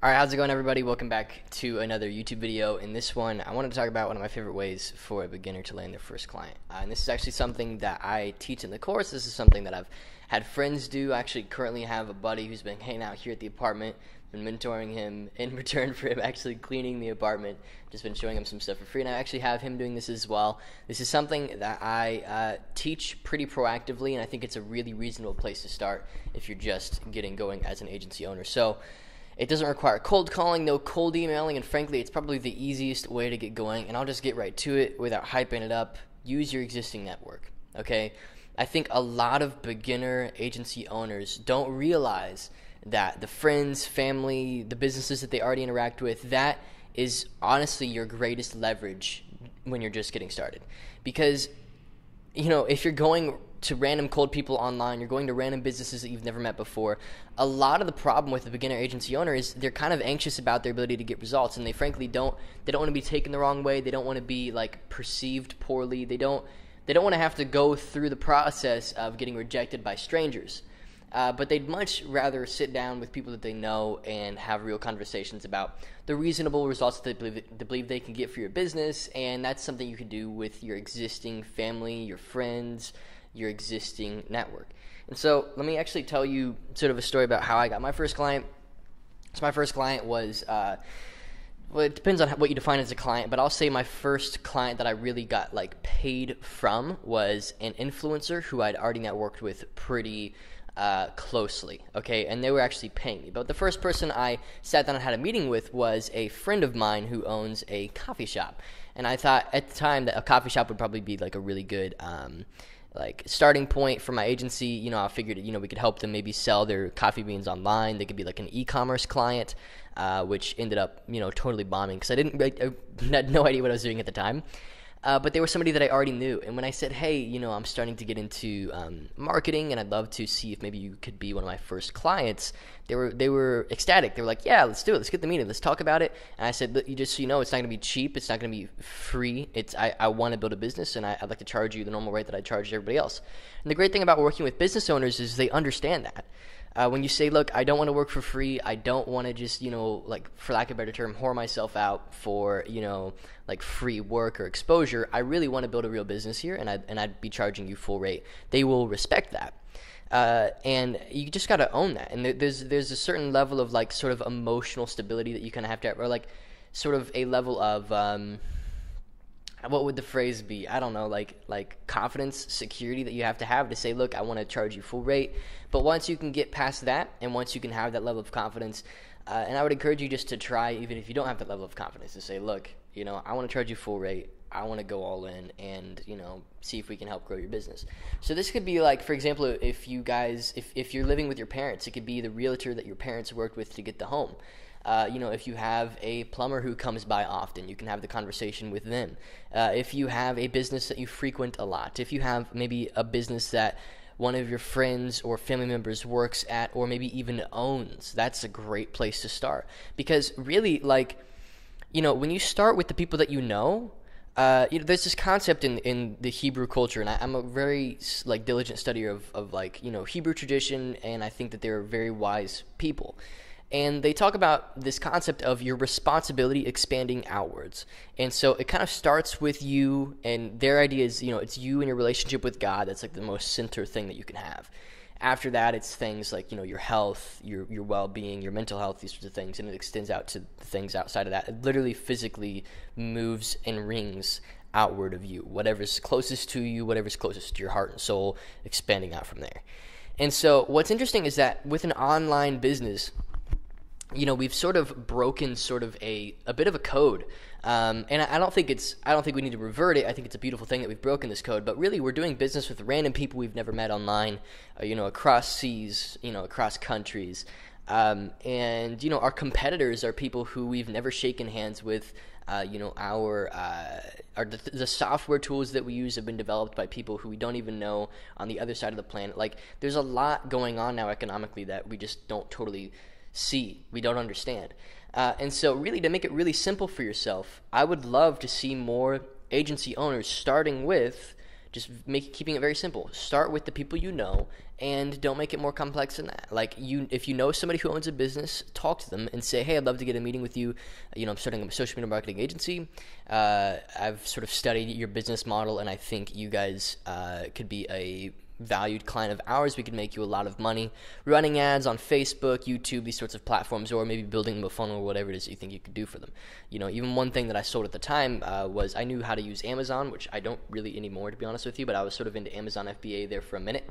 Alright, how's it going, everybody? Welcome back to another YouTube video. In this one, I want to talk about one of my favorite ways for a beginner to land their first client. And this is actually something that I teach in the course. This is something that I've had friends do. I actually currently have a buddy who's been hanging out here at the apartment, been mentoring him in return for him actually cleaning the apartment, just been showing him some stuff for free, and I actually have him doing this as well. This is something that I teach pretty proactively, and I think it's a really reasonable place to start if you're just getting going as an agency owner. So it doesn't require cold calling, no cold emailing, and frankly, it's probably the easiest way to get going, and I'll just get right to it without hyping it up. Use your existing network, okay? I think a lot of beginner agency owners don't realize that the friends, family, the businesses that they already interact with, that is honestly your greatest leverage when you're just getting started. Because, you know, if you're going to random cold people online, you're going to random businesses that you've never met before, a lot of the problem with the beginner agency owner is they're kind of anxious about their ability to get results, and they frankly don't want to be taken the wrong way. They don't want to be like perceived poorly. They don't want to have to go through the process of getting rejected by strangers. But they'd much rather sit down with people that they know and have real conversations about the reasonable results that they believe they can get for your business, and that's something you can do with your existing family, your friends, your existing network. And so let me actually tell you sort of a story about how I got my first client. So my first client was, well, it depends on what you define as a client, but I'll say my first client that I really got like paid from was an influencer who I'd already networked with pretty closely, okay, and they were actually paying me. But the first person I sat down and had a meeting with was a friend of mine who owns a coffee shop, and I thought at the time that a coffee shop would probably be like a really good like starting point for my agency. You know, I figured, you know, we could help them maybe sell their coffee beans online. They could be like an e-commerce client, which ended up, you know, totally bombing because I had no idea what I was doing at the time. But they were somebody that I already knew. And when I said, hey, you know, I'm starting to get into marketing and I'd love to see if maybe you could be one of my first clients, they were ecstatic. They were like, yeah, let's do it. Let's get the meeting. Let's talk about it. And I said, you just so you know, it's not going to be cheap. It's not going to be free. I want to build a business, and I'd like to charge you the normal rate that I charge everybody else. And the great thing about working with business owners is they understand that. When you say, look, I don't want to work for free, I don't want to just, you know, like, for lack of a better term, whore myself out for, you know, like free work or exposure, I really want to build a real business here, and I'd be charging you full rate. They will respect that. And you just got to own that. And there's a certain level of like sort of emotional stability that you kind of have to have, or like sort of a level of, what would the phrase be? I don't know, like confidence, security that you have to say, look, I want to charge you full rate. But once you can get past that, and once you can have that level of confidence, and I would encourage you just to try, even if you don't have that level of confidence, to say, look, you know, I want to charge you full rate. I want to go all in and, you know, see if we can help grow your business. So this could be like, for example, if you guys, if you're living with your parents, it could be the realtor that your parents worked with to get the home. You know, if you have a plumber who comes by often, you can have the conversation with them. If you have a business that you frequent a lot, if you have maybe a business that one of your friends or family members works at or maybe even owns, that's a great place to start. Because really, like, you know, when you start with the people that you know, there's this concept in the Hebrew culture, and I'm a very like diligent studier of like, you know, Hebrew tradition, and I think that they're very wise people. And they talk about this concept of your responsibility expanding outwards. And so it kind of starts with you, and their idea is, you know, it's you and your relationship with God. That's like the most center thing that you can have. After that, it's things like, you know, your health, your well-being, your mental health, these sorts of things, and it extends out to the things outside of that. It literally physically moves and rings outward of you. Whatever's closest to you, whatever's closest to your heart and soul, expanding out from there. And so what's interesting is that with an online business, you know, we've sort of broken sort of a bit of a code, and I don't think we need to revert it. I think it's a beautiful thing that we've broken this code, but really we're doing business with random people we've never met online, you know, across seas, you know, across countries, and, you know, our competitors are people who we've never shaken hands with. You know, the software tools that we use have been developed by people who we don't even know on the other side of the planet. Like, there's a lot going on now economically that we just don't totally see, we don't understand. And so really, to make it really simple for yourself, I would love to see more agency owners starting with Just keeping it very simple. Start with the people you know, and don't make it more complex than that. Like, if you know somebody who owns a business, talk to them and say, hey, I'd love to get a meeting with you. I'm starting a social media marketing agency. I've sort of studied your business model, and I think you guys could be a valued client of ours. We could make you a lot of money running ads on Facebook, YouTube, these sorts of platforms, or maybe building them a funnel or whatever it is you think you could do for them. Even one thing that I sold at the time was I knew how to use Amazon, which I don't really anymore, to be honest with you, but I was sort of into Amazon FBA there for a minute.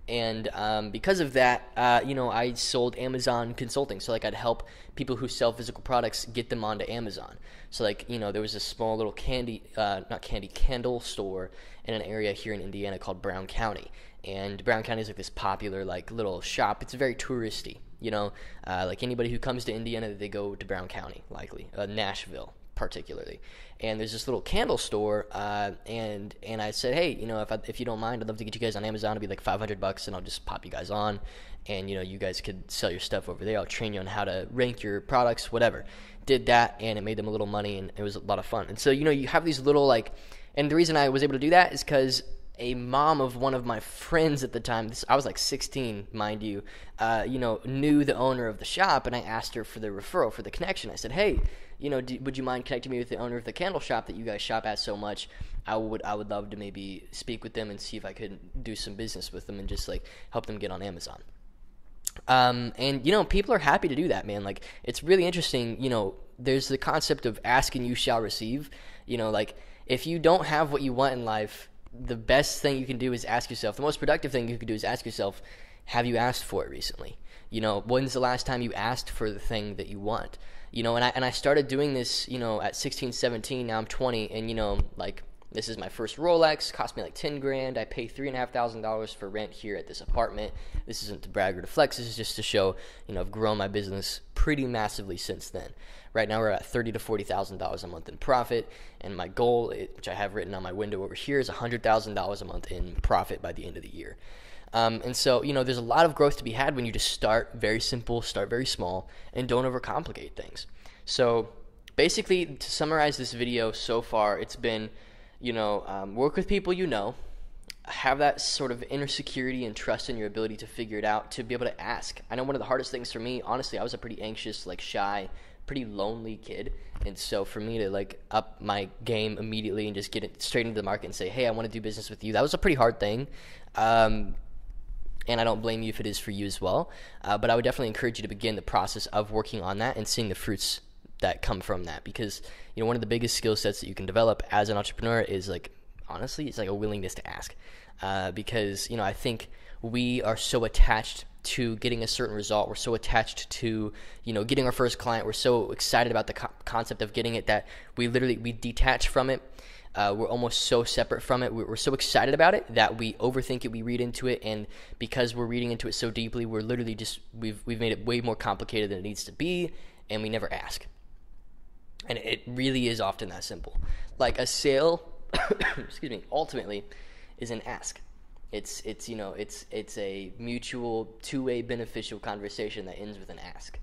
And because of that, I sold Amazon consulting. So, I'd help people who sell physical products get them onto Amazon. So, there was a small little candle store in an area here in Indiana called Brown County. And Brown County is this popular little shop. It's very touristy. Anybody who comes to Indiana, they go to Brown County, likely Nashville particularly. And there's this little candle store, and I said, hey, if you don't mind, I'd love to get you guys on Amazon. It'd be $500, and I'll just pop you guys on, and you guys could sell your stuff over there. I'll train you on how to rank your products, whatever. Did that, and it made them a little money, and it was a lot of fun. And so you have these little and the reason I was able to do that is because a mom of one of my friends at the time, I was 16, mind you, knew the owner of the shop, and I asked her for the referral, for the connection. I said, hey, would you mind connecting me with the owner of the candle shop that you guys shop at so much? I would love to maybe speak with them and see if I could do some business with them and just help them get on Amazon. And people are happy to do that, man. It's really interesting. There's the concept of ask and you shall receive. If you don't have what you want in life, the best thing you can do is ask yourself. The most productive thing you can do is ask yourself, have you asked for it recently? When's the last time you asked for the thing that you want? And I started doing this, at 16, 17, now I'm 20, and this is my first Rolex, cost me $10,000. I pay $3,500 for rent here at this apartment. This isn't to brag or to flex. This is just to show, I've grown my business pretty massively since then. Right now we're at $30,000 to $40,000 a month in profit, and my goal, which I have written on my window over here, is $100,000 a month in profit by the end of the year. And so, there's a lot of growth to be had when you just start very simple, start very small, and don't overcomplicate things. So basically, to summarize this video so far, it's been, work with people have that sort of inner security and trust in your ability to figure it out, to be able to ask. I know one of the hardest things for me, honestly, I was a pretty anxious, shy, pretty lonely kid, and so for me to up my game immediately and just get it straight into the market and say, hey, I want to do business with you, that was a pretty hard thing. And I don't blame you if it is for you as well, but I would definitely encourage you to begin the process of working on that and seeing the fruits that come from that, because one of the biggest skill sets that you can develop as an entrepreneur is honestly, it's a willingness to ask, because I think we are so attached to getting a certain result. We're so attached to getting our first client. We're so excited about the concept of getting it that we detach from it. We're almost so separate from it. We're so excited about it that we overthink it, we read into it, and because we're reading into it so deeply, we're literally we've made it way more complicated than it needs to be, and we never ask. And it really is often that simple. A sale, excuse me, ultimately is an ask. It's a mutual, two-way beneficial conversation that ends with an ask.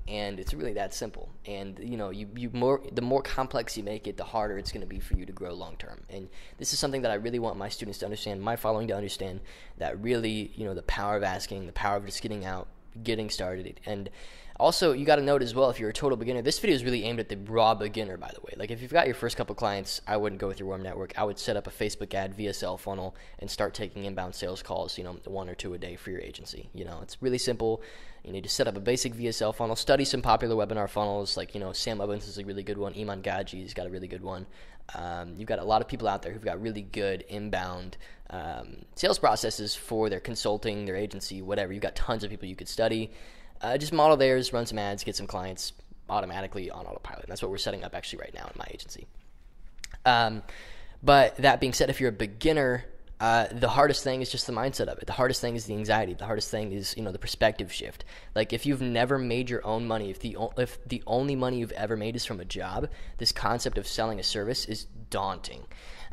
And it's really that simple. And the more complex you make it, the harder it's going to be for you to grow long term. And this is something that I really want my students to understand, my following to understand, that really, the power of asking, the power of just getting started. And also, you got to note as well, if you're a total beginner, this video is really aimed at the raw beginner, by the way. If you've got your first couple clients, I wouldn't go with your warm network. I would set up a Facebook ad VSL funnel and start taking inbound sales calls, 1 or 2 a day for your agency. It's really simple. You need to set up a basic VSL funnel, study some popular webinar funnels, Sam Ovens is a really good one. Iman Gaji's got a really good one. You've got a lot of people out there who've got really good inbound sales processes for their consulting, their agency, whatever. You've got tons of people you could study. Just model theirs, run some ads, get some clients automatically on autopilot. And that's what we're setting up actually right now in my agency. But that being said, if you're a beginner, the hardest thing is just the mindset of it. The hardest thing is the anxiety. The hardest thing is, the perspective shift. If you've never made your own money, if the only money you've ever made is from a job, this concept of selling a service is daunting.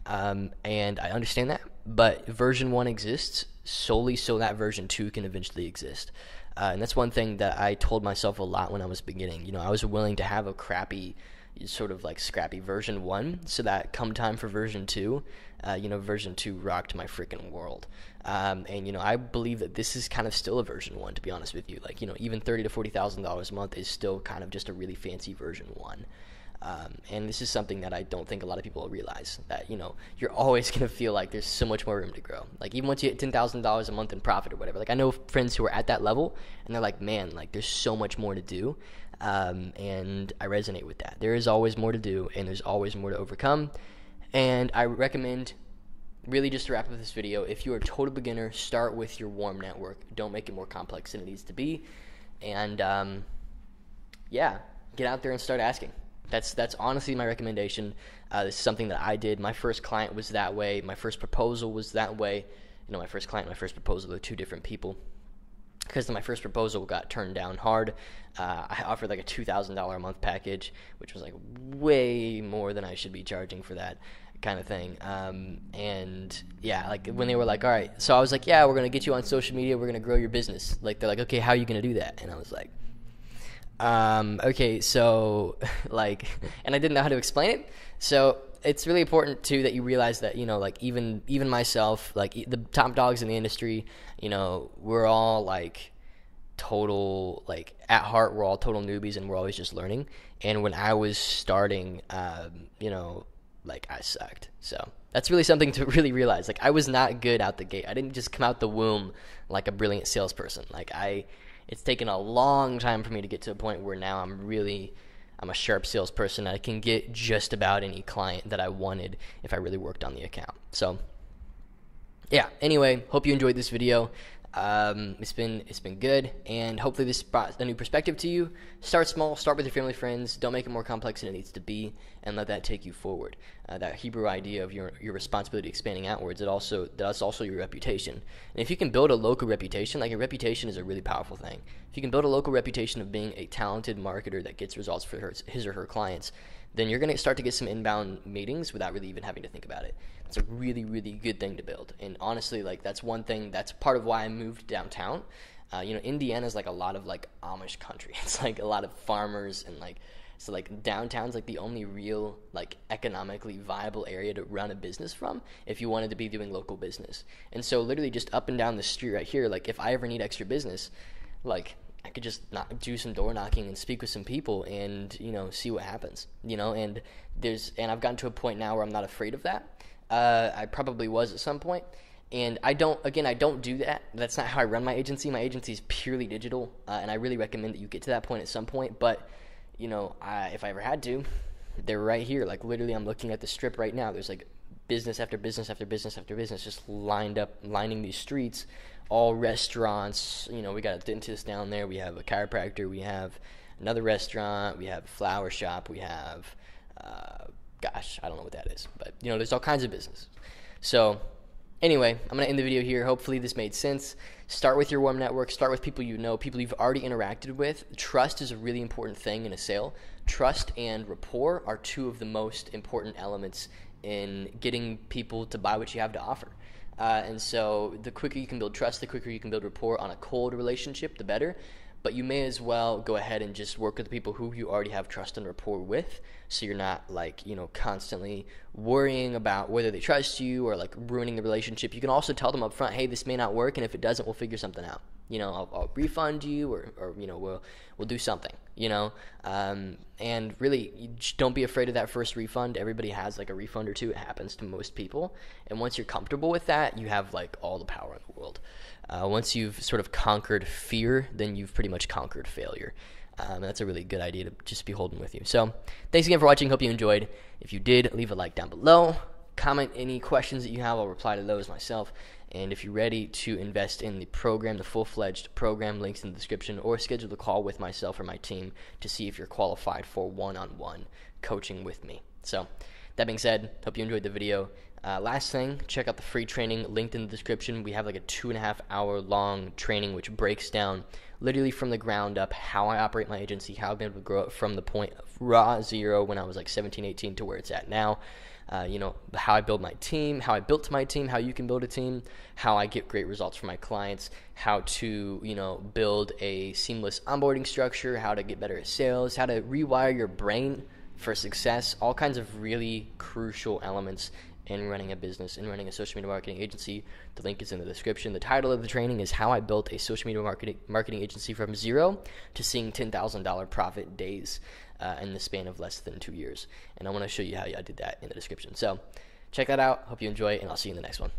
And I understand that, but version 1 exists solely so that version 2 can eventually exist. And that's one thing that I told myself a lot when I was beginning. I was willing to have a crappy, sort of like scrappy version 1, so that come time for version 2, version 2 rocked my freaking world. And I believe that this is kind of still a version 1, to be honest with you. Like, even $30,000 to $40,000 a month is still kind of just a really fancy version 1. And this is something that I don't think a lot of people realize, that, you're always going to feel like there's so much more room to grow. Like, even once you hit $10,000 a month in profit or whatever, like, I know friends who are at that level, and they're like, man, like, there's so much more to do. And I resonate with that. There is always more to do, and there's always more to overcome. And I recommend, really, just to wrap up this video, if you're a total beginner, start with your warm network. Don't make it more complex than it needs to be. And, get out there and start asking. That's honestly my recommendation. This is something that I did. My first client was that way. My first proposal was that way. My first client and my first proposal were two different people, because my first proposal got turned down hard. I offered like a $2,000 a month package, which was like way more than I should be charging for that kind of thing. Like when they were like, all right, so I was like, yeah, we're going to get you on social media. We're going to grow your business. Like, they're like, okay, how are you going to do that? And I was like, okay, so like, and I didn't know how to explain it. So it's really important too that you realize that, like even myself, like the top dogs in the industry, we're all like total, like at heart, we're all total newbies, and we're always just learning. And when I was starting, like I sucked. So that's really something to really realize. Like, I was not good out the gate. I didn't just come out the womb like a brilliant salesperson. Like, it's taken a long time for me to get to a point where now I'm a sharp salesperson. I can get just about any client that I wanted if I really worked on the account. So yeah, anyway, hope you enjoyed this video. It's been good, and hopefully this brought a new perspective to you. Start small, start with your family, friends. Don't make it more complex than it needs to be, and let that take you forward. That Hebrew idea of your responsibility expanding outwards, that's also your reputation. And if you can build a local reputation, like, a reputation is a really powerful thing. If you can build a local reputation of being a talented marketer that gets results for his or her clients, then you're going to start to get some inbound meetings without really even having to think about it. It's a really, really good thing to build. And honestly, like, that's one thing, that's part of why I moved downtown. Indiana is like a lot of like Amish country. It's like a lot of farmers, and like, so like downtown's like the only real like economically viable area to run a business from if you wanted to be doing local business. And so literally just up and down the street right here, like, if I ever need extra business, like, I could just do some door knocking and speak with some people and, see what happens, and I've gotten to a point now where I'm not afraid of that. I probably was at some point, and I don't do that. That's not how I run my agency. My agency is purely digital, and I really recommend that you get to that point at some point. But, if I ever had to, they're right here. Like, literally, I'm looking at the strip right now. There's like business after business after business after business just lining these streets. All restaurants, we got a dentist down there, we have a chiropractor, we have another restaurant, we have a flower shop, we have, I don't know what that is, but, there's all kinds of business. So, anyway, I'm going to end the video here. Hopefully this made sense. Start with your warm network. Start with people people you've already interacted with. Trust is a really important thing in a sale. Trust and rapport are two of the most important elements in getting people to buy what you have to offer. And so the quicker you can build trust, the quicker you can build rapport on a cold relationship, the better. But you may as well go ahead and just work with the people who you already have trust and rapport with, so you're not like, constantly worrying about whether they trust you or like ruining the relationship. You can also tell them up front, hey, this may not work, and if it doesn't, we'll figure something out. I'll refund you, or we'll do something, and really, you don't be afraid of that first refund. Everybody has like a refund or two. It happens to most people. And once you're comfortable with that, you have like all the power in the world. Once you've sort of conquered fear, then you've pretty much conquered failure. That's a really good idea to just be holding with you. So thanks again for watching. Hope you enjoyed. If you did, leave a like down below. Comment any questions that you have. I'll reply to those myself. And if you're ready to invest in the program, the full-fledged program, links in the description, or schedule a call with myself or my team to see if you're qualified for one-on-one coaching with me. So that being said, hope you enjoyed the video. Last thing, check out the free training linked in the description. We have like a 2.5-hour long training which breaks down literally from the ground up how I operate my agency, how I've been able to grow it from the point of raw zero when I was like 17, 18 to where it's at now. How I build my team, how I built my team, how you can build a team, how I get great results for my clients, how to, build a seamless onboarding structure, how to get better at sales, how to rewire your brain for success, all kinds of really crucial elements in running a business and running a social media marketing agency. The link is in the description. The title of the training is How I Built a Social Media Marketing Agency from Zero to Seeing $10,000 Profit Days in the span of less than 2 years. And I want to show you how I did that in the description. So check that out. Hope you enjoy it, and I'll see you in the next one.